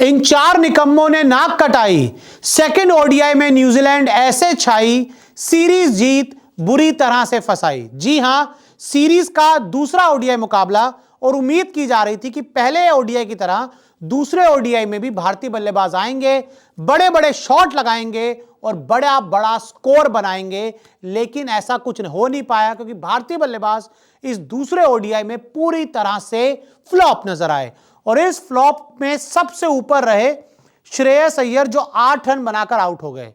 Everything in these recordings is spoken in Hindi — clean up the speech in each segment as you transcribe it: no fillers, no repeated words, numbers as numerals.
इन 4 निकम्मों ने नाक कटाई, सेकंड ओडीआई में न्यूजीलैंड ऐसे छाई, सीरीज जीत बुरी तरह से फंसाई। जी हां, सीरीज का दूसरा ओडीआई मुकाबला, और उम्मीद की जा रही थी कि पहले ओडीआई की तरह दूसरे ओडीआई में भी भारतीय बल्लेबाज आएंगे, बड़े बड़े शॉट लगाएंगे और बड़ा बड़ा स्कोर बनाएंगे, लेकिन ऐसा कुछ हो नहीं पाया क्योंकि भारतीय बल्लेबाज इस दूसरे ओडीआई में पूरी तरह से फ्लॉप नजर आए। और इस फ्लॉप में सबसे ऊपर रहे श्रेयस अय्यर, जो 8 रन बनाकर आउट हो गए।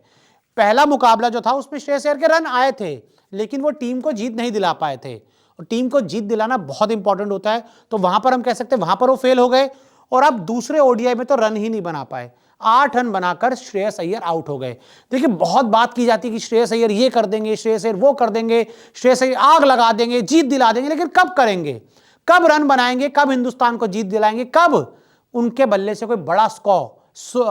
पहला मुकाबला जो था उसमें श्रेयस अय्यर के रन आए थे, लेकिन वो टीम को जीत नहीं दिला पाए थे, और टीम को जीत दिलाना बहुत इंपॉर्टेंट होता है। तो वहां पर हम कह सकते हैं वहां पर वो फेल हो गए, और अब दूसरे ओडीआई में तो रन ही नहीं बना पाए। 8 रन बनाकर श्रेयस अय्यर आउट हो गए। देखिए, बहुत बात की जाती है कि श्रेयस अय्यर ये कर देंगे, श्रेयस अय्यर वो कर देंगे, श्रेयस अय्यर आग लगा देंगे, जीत दिला देंगे, लेकिन कब करेंगे, कब रन बनाएंगे, कब हिंदुस्तान को जीत दिलाएंगे, कब उनके बल्ले से कोई बड़ा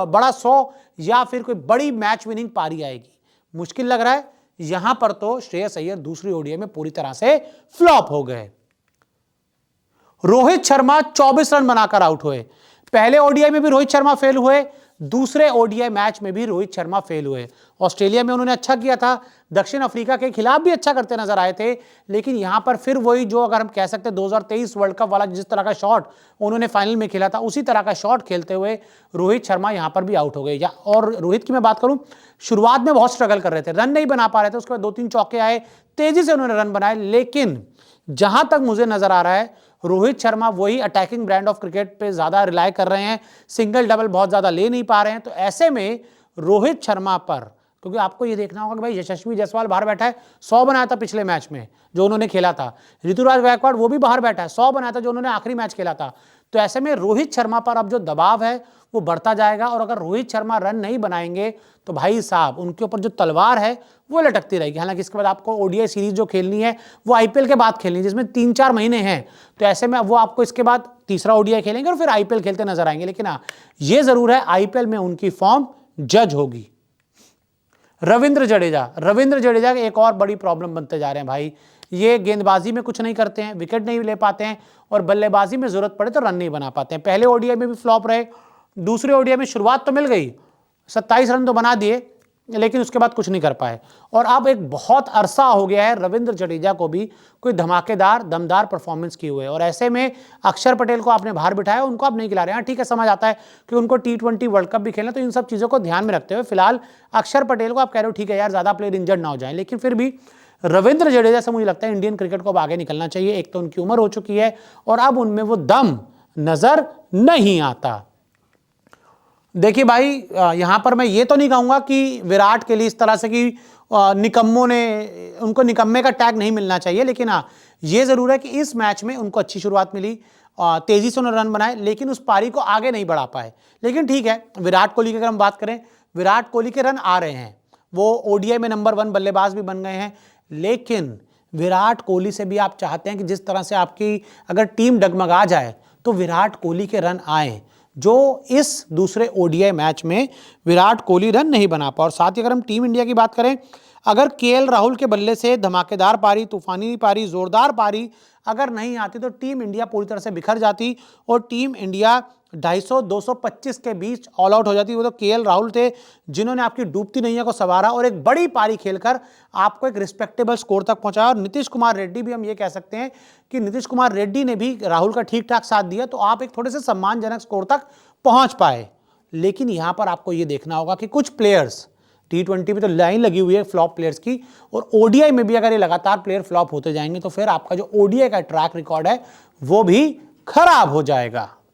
बड़ा 100 या फिर कोई बड़ी मैच विनिंग पारी आएगी? मुश्किल लग रहा है। यहां पर तो श्रेयस अय्यर दूसरी ओडीआई में पूरी तरह से फ्लॉप हो गए। रोहित शर्मा 24 रन बनाकर आउट हुए। पहले ओडीआई में भी रोहित शर्मा फेल हुए, दूसरे ओडीआई मैच में भी रोहित शर्मा फेल हुए। ऑस्ट्रेलिया में उन्होंने अच्छा किया था, दक्षिण अफ्रीका के खिलाफ भी अच्छा करते नजर आए थे, लेकिन यहां पर फिर वही, जो अगर हम कह सकते हैं 2023 वर्ल्ड कप वाला जिस तरह का शॉट उन्होंने फाइनल में खेला था, उसी तरह का शॉट खेलते हुए रोहित शर्मा यहां पर भी आउट हो गए। और रोहित की मैं बात करूं, शुरुआत में बहुत स्ट्रगल कर रहे थे, रन नहीं बना पा रहे थे, उसके बाद 2-3 चौके आए, तेजी से उन्होंने रन बनाए, लेकिन जहां तक मुझे नजर आ रहा है रोहित शर्मा वही अटैकिंग ब्रांड ऑफ क्रिकेट पे ज्यादा रिलाय कर रहे हैं, सिंगल डबल बहुत ज्यादा ले नहीं पा रहे हैं। तो ऐसे में रोहित शर्मा पर, क्योंकि आपको ये देखना होगा कि भाई यशस्वी जायसवाल बाहर बैठा है, 100 बनाया था पिछले मैच में जो उन्होंने खेला था, ऋतुराज गायकवाड़ वो भी बाहर बैठा है, 100 बनाया था जो उन्होंने आखिरी मैच खेला था। तो ऐसे में रोहित शर्मा पर अब जो दबाव है वो बढ़ता जाएगा, और अगर रोहित शर्मा रन नहीं बनाएंगे तो भाई साहब उनके ऊपर जो तलवार है वो लटकती रहेगी। हालांकि इसके बाद आपको ओडीआई सीरीज जो खेलनी है वो आईपीएल के बाद खेलनी है, जिसमें 3-4 महीने हैं। तो ऐसे में वो आपको इसके बाद तीसरा ओडीआई खेलेंगे और फिर आईपीएल खेलते नजर आएंगे। लेकिन हाँ, ये जरूर है आईपीएल में उनकी फॉर्म जज होगी। रविंद्र जडेजा एक और बड़ी प्रॉब्लम बनते जा रहे हैं भाई। ये गेंदबाजी में कुछ नहीं करते हैं, विकेट नहीं ले पाते हैं, और बल्लेबाजी में जरूरत पड़े तो रन नहीं बना पाते हैं। पहले ओडीआई में भी फ्लॉप रहे, दूसरे ओडीआई में शुरुआत तो मिल गई, 27 रन तो बना दिए, लेकिन उसके बाद कुछ नहीं कर पाए। और अब एक बहुत अरसा हो गया है रविंद्र जडेजा को भी कोई धमाकेदार दमदार परफॉर्मेंस किए हुए, और ऐसे में अक्षर पटेल को आपने बाहर बिठाया, उनको आप नहीं खिला रहे हैं। ठीक है, समझ आता है कि उनको T20 वर्ल्ड कप भी खेलना, तो इन सब चीज़ों को ध्यान में रखते हुए फिलहाल अक्षर पटेल को आप कह रहे हो ठीक है यार, ज़्यादा प्लेयर इंजर्ड ना हो जाए, लेकिन फिर भी रविंद्र जडेजा से मुझे लगता है इंडियन क्रिकेट को अब आगे निकलना चाहिए। एक तो उनकी उम्र हो चुकी है और अब उनमें वो दम नजर नहीं आता। देखिए भाई, यहां पर मैं ये तो नहीं कहूंगा कि विराट के लिए इस तरह से कि निकम्मों ने, उनको निकम्मे का टैग नहीं मिलना चाहिए, लेकिन हाँ ये जरूर है कि इस मैच में उनको अच्छी शुरुआत मिली, तेजी से उन्होंने रन बनाए, लेकिन उस पारी को आगे नहीं बढ़ा पाए। लेकिन ठीक है, विराट कोहली की अगर हम बात करें, विराट कोहली के रन आ रहे हैं, वो ओडीआई में नंबर 1 बल्लेबाज भी बन गए हैं, लेकिन विराट कोहली से भी आप चाहते हैं कि जिस तरह से आपकी अगर टीम डगमगा जाए तो विराट कोहली के रन आए, जो इस दूसरे ओडीआई मैच में विराट कोहली रन नहीं बना पा। और साथ ही अगर हम टीम इंडिया की बात करें, अगर केएल राहुल के बल्ले से धमाकेदार पारी, तूफानी पारी, जोरदार पारी अगर नहीं आती तो टीम इंडिया पूरी तरह से बिखर जाती और टीम इंडिया 250-225 के बीच ऑल आउट हो जाती। वो तो केएल राहुल थे जिन्होंने आपकी डूबती नैया को संवारा और एक बड़ी पारी खेलकर आपको एक रिस्पेक्टेबल स्कोर तक पहुंचाया। और नीतीश कुमार रेड्डी भी, हम ये कह सकते हैं कि नीतीश कुमार रेड्डी ने भी राहुल का ठीक ठाक साथ दिया, तो आप एक थोड़े से सम्मानजनक स्कोर तक पहुंच पाए। लेकिन यहां पर आपको ये देखना होगा कि कुछ प्लेयर्स, T20 पे तो लाइन लगी हुई है फ्लॉप प्लेयर्स की, और ओडीआई में भी अगर ये लगातार प्लेयर फ्लॉप होते जाएंगे तो फिर आपका जो ओडीआई का ट्रैक रिकॉर्ड है वो भी खराब हो जाएगा।